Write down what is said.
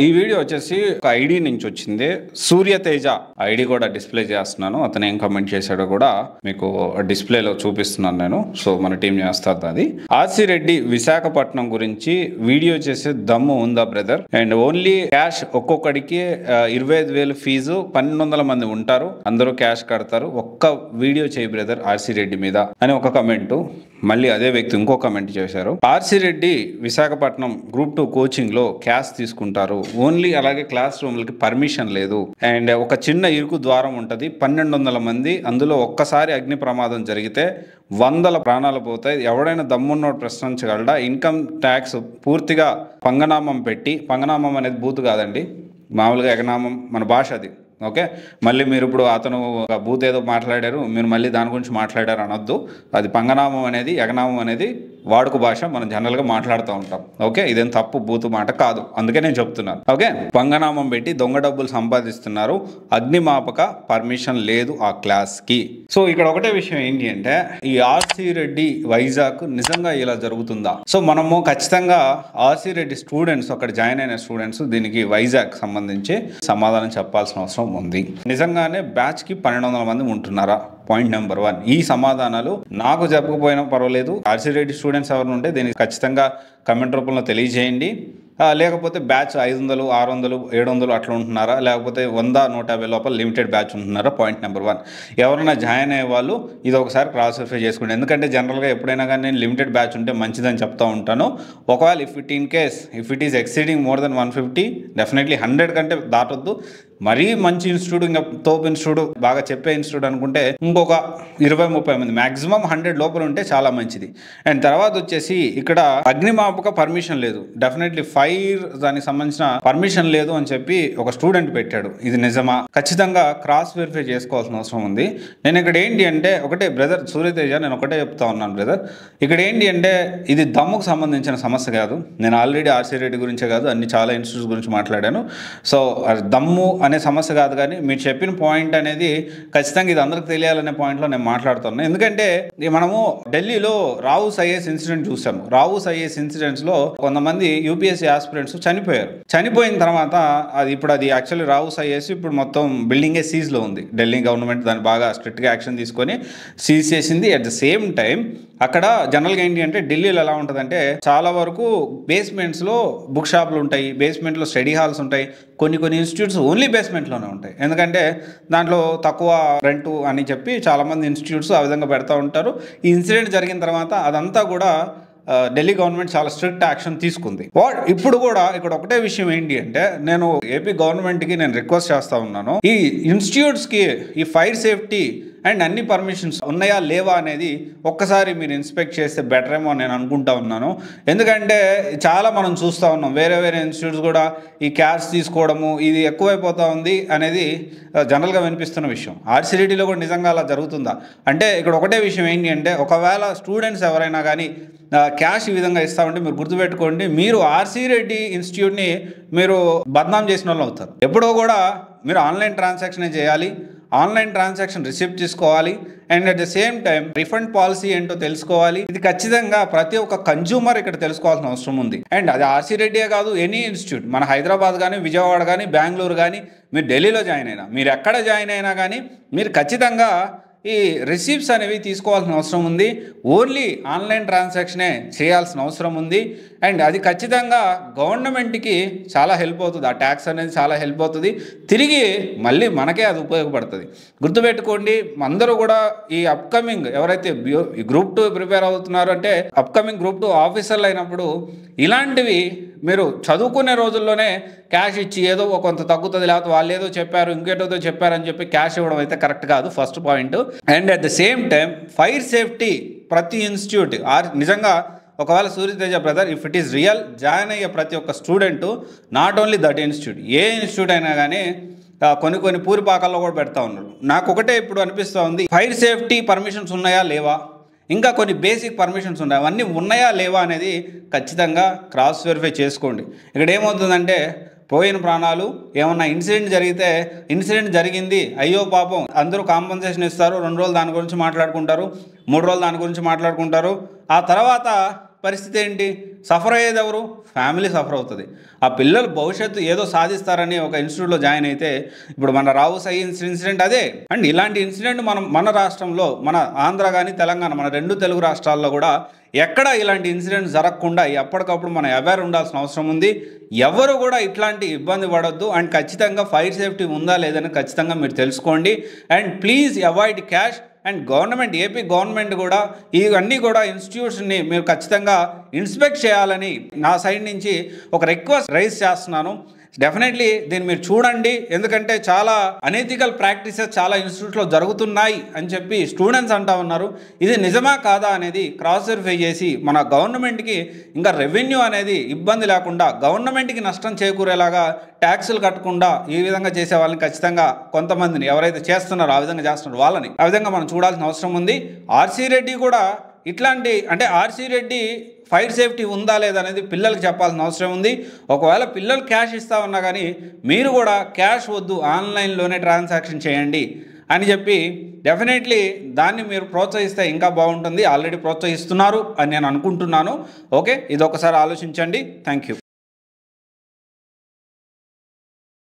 ఈ వీడియో వచ్చేసి ఒక ఐడి నుంచి వచ్చింది. సూర్యతేజ ఐడి కూడా డిస్ప్లే చేస్తున్నాను. అతను ఏం కామెంట్ చేశాడో కూడా మీకు డిస్ప్లేలో చూపిస్తున్నాను నేను. సో మన టీం చేస్తుంది అది. ఆర్సి రెడ్డి విశాఖపట్నం గురించి వీడియో చేసే దమ్ము ఉందా బ్రదర్? అండ్ ఓన్లీ క్యాష్ ఒక్కొక్కడికి 25,000 ఫీజు, 1,200 మంది ఉంటారు, అందరూ క్యాష్ కడతారు. ఒక్క వీడియో చేయి బ్రదర్ ఆర్సి రెడ్డి మీద అని ఒక కమెంట్. మళ్ళీ అదే వ్యక్తి ఇంకో కమెంట్ చేశారు. RC Reddy Visakhapatnam group 2 coaching లో క్యాష్ తీసుకుంటారు ఓన్లీ, అలాగే క్లాస్ రూమ్లకి పర్మిషన్ లేదు, అండ్ ఒక చిన్న ఇరుకు ద్వారం ఉంటుంది, 1,200 మంది, అందులో ఒక్కసారి అగ్ని ప్రమాదం జరిగితే 100 ప్రాణాలు పోతాయి. ఎవడైనా దమ్మున్నోడు ప్రశ్నించగలడా? ఇన్కమ్ ట్యాక్స్ పూర్తిగా పంగనామం పెట్టి, పంగనామం అనేది బూత్ కాదండి, మామూలుగా ఎగనామం మన భాష అది. ఓకే, మళ్ళీ మీరు ఇప్పుడు అతను బూత్ ఏదో మాట్లాడారు, మీరు మళ్ళీ దాని గురించి మాట్లాడారు అనొద్దు. అది పంగనామం అనేది, ఎగనామం అనేది వాడుక భాష, మనం జనరల్గా మాట్లాడుతూ ఉంటాం. ఓకే, ఇదేం తప్పు బూతు మాట కాదు, అందుకే నేను చెప్తున్నాను. ఓకే, పంగనామం పెట్టి దొంగ డబ్బులు సంపాదిస్తున్నారు, అగ్నిమాపక పర్మిషన్ లేదు ఆ క్లాస్కి. సో ఇక్కడ ఒకటే విషయం ఏంటి అంటే, ఈ ఆర్సి రెడ్డి వైజాగ్ నిజంగా ఇలా జరుగుతుందా? సో మనము ఖచ్చితంగా ఆర్సి రెడ్డి స్టూడెంట్స్, అక్కడ జాయిన్ అయిన స్టూడెంట్స్ దీనికి వైజాగ్ సంబంధించి సమాధానం చెప్పాల్సిన అవసరం ఉంది. నిజంగానే బ్యాచ్ కి 1,200 మంది ఉంటున్నారా? Point number 1. ఈ సమాధానాలు నాకు చెప్పకపోయినా పర్వాలేదు, ఆర్సి రెడ్డి స్టూడెంట్స్ ఎవరు ఉంటే దీనికి ఖచ్చితంగా కమెంట్ రూపంలో తెలియజేయండి. లేకపోతే బ్యాచ్ 500, 600, 700 అట్లా ఉంటున్నారా? లేకపోతే 100, 150 లోపల లిమిటెడ్ బ్యాచ్ ఉంటున్నారా? Point number 1. ఎవరైనా జాయిన్ అయ్యే వాళ్ళు ఇది ఒకసారి క్రాస్ వెరిఫై చేసుకోండి. ఎందుకంటే జనరల్గా ఎప్పుడైనా కానీ నేను లిమిటెడ్ బ్యాచ్ ఉంటే మంచిదని చెప్తా ఉంటాను. ఒకవేళ if it is exceeding more than 150, definitely 100 కంటే దాటొద్దు. మరీ మంచి ఇన్స్టిట్యూట్, ఇంకా తోపు ఇన్స్టిట్యూట్, బాగా చెప్పే ఇన్స్టిట్యూట్ అనుకుంటే ఇంకొక 20-30 మంది, మ్యాక్సిమం 100 లోపల ఉంటే చాలా మంచిది. అండ్ తర్వాత వచ్చేసి ఇక్కడ అగ్నిమాపక పర్మిషన్ లేదు, డెఫినెట్లీ ఫైర్ దానికి సంబంధించిన పర్మిషన్ లేదు అని చెప్పి ఒక స్టూడెంట్ పెట్టాడు. ఇది నిజమా? ఖచ్చితంగా క్రాస్ వెరిఫై చేసుకోవాల్సిన అవసరం ఉంది. నేను ఇక్కడ ఏంటి అంటే, ఒకటే బ్రదర్ సూర్యతేజ, నేను ఒకటే చెప్తా ఉన్నాను బ్రదర్, ఇక్కడ ఏంటి అంటే ఇది దమ్ముకు సంబంధించిన సమస్య కాదు. నేను ఆల్రెడీ ఆర్సి రెడ్డి గురించే కాదు, అన్ని చాలా ఇన్స్టిట్యూట్స్ గురించి మాట్లాడాను. సో దమ్ము అనే సమస్య కాదు, కానీ మీరు చెప్పిన పాయింట్ అనేది ఖచ్చితంగా ఇది అందరికి తెలియాలనే పాయింట్లో నేను మాట్లాడుతున్నాను. ఎందుకంటే మనము ఢిల్లీలో రావుస్ ఐఏఎస్ ఇన్సిడెంట్ చూసాము. రావుస్ ఐఏఎస్ ఇన్సిడెంట్స్లో కొంతమంది యూపీఎస్సీ ఆస్పిరెంట్స్ చనిపోయారు. చనిపోయిన తర్వాత అది యాక్చువల్లీ రావుస్ ఐఏఎస్ ఇప్పుడు మొత్తం బిల్డింగే సీజ్లో ఉంది. ఢిల్లీ గవర్నమెంట్ దాన్ని బాగా స్ట్రిక్ట్గా యాక్షన్ తీసుకొని సీజ్ చేసింది. అట్ ద సేమ్ టైం అక్కడ జనరల్గా ఏంటి అంటే, ఢిల్లీలో ఎలా ఉంటుందంటే చాలా వరకు బేస్మెంట్స్లో బుక్ షాపులు ఉంటాయి, బేస్మెంట్లో స్టడీ హాల్స్ ఉంటాయి, కొన్ని ఇన్స్టిట్యూట్స్ ఓన్లీ బేస్మెంట్లోనే ఉంటాయి. ఎందుకంటే దాంట్లో తక్కువ రెంట్ అని చెప్పి చాలామంది ఇన్స్టిట్యూట్స్ ఆ విధంగా పెడతా ఉంటారు. ఈ ఇన్సిడెంట్ జరిగిన తర్వాత అదంతా కూడా ఢిల్లీ గవర్నమెంట్ చాలా స్ట్రిక్ట్ యాక్షన్ తీసుకుంది. ఇప్పుడు కూడా ఇక్కడ ఒకటే విషయం ఏంటి అంటే, నేను ఏపీ గవర్నమెంట్కి నేను రిక్వెస్ట్ చేస్తూ ఉన్నాను, ఈ ఇన్స్టిట్యూట్స్కి ఈ ఫైర్ సేఫ్టీ అండ్ అన్ని పర్మిషన్స్ ఉన్నాయా లేవా అనేది ఒక్కసారి మీరు ఇన్స్పెక్ట్ చేస్తే బెటర్ ఏమో నేను అనుకుంటా ఉన్నాను. ఎందుకంటే చాలా మనం చూస్తూ ఉన్నాం, వేరే ఇన్స్టిట్యూట్స్ కూడా ఈ క్యాష్ తీసుకోవడము ఇది ఎక్కువైపోతూ ఉంది అనేది జనరల్గా వినిపిస్తున్న విషయం. ఆర్సి రెడ్డిలో కూడా నిజంగా అలా జరుగుతుందా అంటే, ఇక్కడ ఒకటే విషయం ఏంటి అంటే, ఒకవేళ స్టూడెంట్స్ ఎవరైనా కానీ క్యాష్ ఈ విధంగా ఇస్తామంటే మీరు గుర్తుపెట్టుకోండి, మీరు ఆర్సి రెడ్డి ఇన్స్టిట్యూట్ని మీరు బద్నాం చేసిన వాళ్ళు అవుతారు. ఎప్పుడో కూడా మీరు ఆన్లైన్ ట్రాన్సాక్షనే చేయాలి, ఆన్లైన్ ట్రాన్సాక్షన్ రిసిప్ట్ తీసుకోవాలి, and at the same time refund policy ఏంటో తెలుసుకోవాలి. ఇది ఖచ్చితంగా ప్రతి ఒక్క కన్జ్యూమర్ ఇక్కడ తెలుసుకోవాల్సిన అవసరం ఉంది. అండ్ అది ఆర్సి రెడ్డియే కాదు, ఎనీ ఇన్స్టిట్యూట్, మన హైదరాబాద్ కానీ, విజయవాడ కానీ, బెంగళూరు కానీ, మీరు ఢిల్లీలో జాయిన్ అయినా, మీరు ఎక్కడ జాయిన్ అయినా కానీ మీరు ఖచ్చితంగా ఈ రిసీప్ట్స్ అనేవి తీసుకోవాల్సిన అవసరం ఉంది. ఓన్లీ ఆన్లైన్ ట్రాన్సాక్షనే చేయాల్సిన అవసరం ఉంది. అండ్ అది ఖచ్చితంగా గవర్నమెంట్కి చాలా హెల్ప్ అవుతుంది, ఆ ట్యాక్స్ అనేది చాలా హెల్ప్ అవుతుంది, తిరిగి మళ్ళీ మనకే అది ఉపయోగపడుతుంది. గుర్తుపెట్టుకోండి, అందరూ కూడా ఈ అప్కమింగ్ ఎవరైతే గ్రూప్ 2 ప్రిపేర్ అవుతున్నారో అంటే, అప్కమింగ్ గ్రూప్ 2 ఆఫీసర్లు అయినప్పుడు ఇలాంటివి మీరు చదువుకునే రోజుల్లోనే క్యాష్ ఇచ్చి ఏదో కొంత తగ్గుతుంది, లేకపోతే వాళ్ళు ఏదో చెప్పారు ఇంకేటో చెప్పారని చెప్పి క్యాష్ ఇవ్వడం అయితే కరెక్ట్ కాదు, first point. And at the same time fire safety ప్రతి ఇన్స్టిట్యూట్ నిజంగా, ఒకవేళ Surya Teja brother if it is real, join అయ్యే ప్రతి ఒక్క student, not only that institute, A institute అయినా కానీ కొన్ని పూరిపాకాల్లో కూడా పెడతా ఉన్నారు. నాకు ఒకటే ఇప్పుడు అనిపిస్తూ ఉంది, ఫైర్ సేఫ్టీ పర్మిషన్స్ ఉన్నాయా లేవా, ఇంకా కొన్ని బేసిక్ పర్మిషన్స్ ఉన్నాయి, అవన్నీ ఉన్నాయా లేవా అనేది ఖచ్చితంగా క్రాస్ వెరిఫై చేసుకోండి. ఇక్కడ ఏమవుతుందంటే, పోయిన ప్రాణాలు, ఏమన్నా ఇన్సిడెంట్ జరిగింది, అయ్యో పాపం, అందరూ కాంపన్సేషన్ ఇస్తారు, 2 రోజులు దాని గురించి మాట్లాడుకుంటారు, 3 రోజులు దాని గురించి మాట్లాడుకుంటారు, ఆ తర్వాత పరిస్థితి ఏంటి? సఫర్ అయ్యేది ఎవరు? ఫ్యామిలీ సఫర్ అవుతుంది. ఆ పిల్లలు భవిష్యత్తు ఏదో సాధిస్తారని ఒక ఇన్స్టిట్యూట్లో జాయిన్ అయితే ఇప్పుడు మన రావు సై ఇన్సిడెంట్ అదే. అండ్ ఇలాంటి ఇన్సిడెంట్ మన రాష్ట్రంలో, మన ఆంధ్ర కానీ తెలంగాణ, మన 2 తెలుగు రాష్ట్రాల్లో కూడా ఎక్కడ ఇలాంటి ఇన్సిడెంట్స్ జరగకుండా ఎప్పటికప్పుడు మనం అవేర్ ఉండాల్సిన అవసరం ఉంది. ఎవరు కూడా ఇట్లాంటి ఇబ్బంది పడొద్దు. అండ్ ఖచ్చితంగా ఫైర్ సేఫ్టీ ఉందా లేదని ఖచ్చితంగా మీరు తెలుసుకోండి. And please avoid cash. And government, AP government కూడా ఇవన్నీ కూడా ఇన్స్టిట్యూషన్ని మీరు ఖచ్చితంగా ఇన్స్పెక్ట్ చేయాలని నా సైడ్ నుంచి ఒక రిక్వెస్ట్ రైజ్ చేస్తున్నాను. డెఫినెట్లీ దీన్ని మీరు చూడండి. ఎందుకంటే చాలా అనెథికల్ ప్రాక్టీసెస్ చాలా ఇన్స్టిట్యూట్లో జరుగుతున్నాయి అని చెప్పి స్టూడెంట్స్ అంటా ఉన్నారు. ఇది నిజమా కాదా అనేది క్రాస్ వెరిఫై చేసి మన గవర్నమెంట్కి ఇంకా రెవెన్యూ అనేది ఇబ్బంది లేకుండా, గవర్నమెంట్కి నష్టం చేకూరేలాగా ట్యాక్సులు కట్టకుండా ఈ విధంగా చేసే వాళ్ళని ఖచ్చితంగా కొంతమందిని ఎవరైతే చేస్తున్నారో ఆ విధంగా చేస్తున్నారో వాళ్ళని ఆ విధంగా మనం చూడాల్సిన అవసరం ఉంది. ఆర్సీ రెడ్డి కూడా ఇట్లాంటి, అంటే ఆర్సీ రెడ్డి ఫైర్ సేఫ్టీ ఉందా లేదా అనేది పిల్లలకి చెప్పాల్సిన అవసరం ఉంది. ఒకవేళ పిల్లలు క్యాష్ ఇస్తా ఉన్నా కానీ మీరు కూడా క్యాష్ వద్దు, ఆన్లైన్లోనే ట్రాన్సాక్షన్ చేయండి అని చెప్పి డెఫినెట్లీ దాన్ని మీరు ప్రోత్సహిస్తే ఇంకా బాగుంటుంది. ఆల్రెడీ ప్రోత్సహిస్తున్నారు అని నేను అనుకుంటున్నాను. ఓకే, ఇది ఒకసారి ఆలోచించండి. Thank you.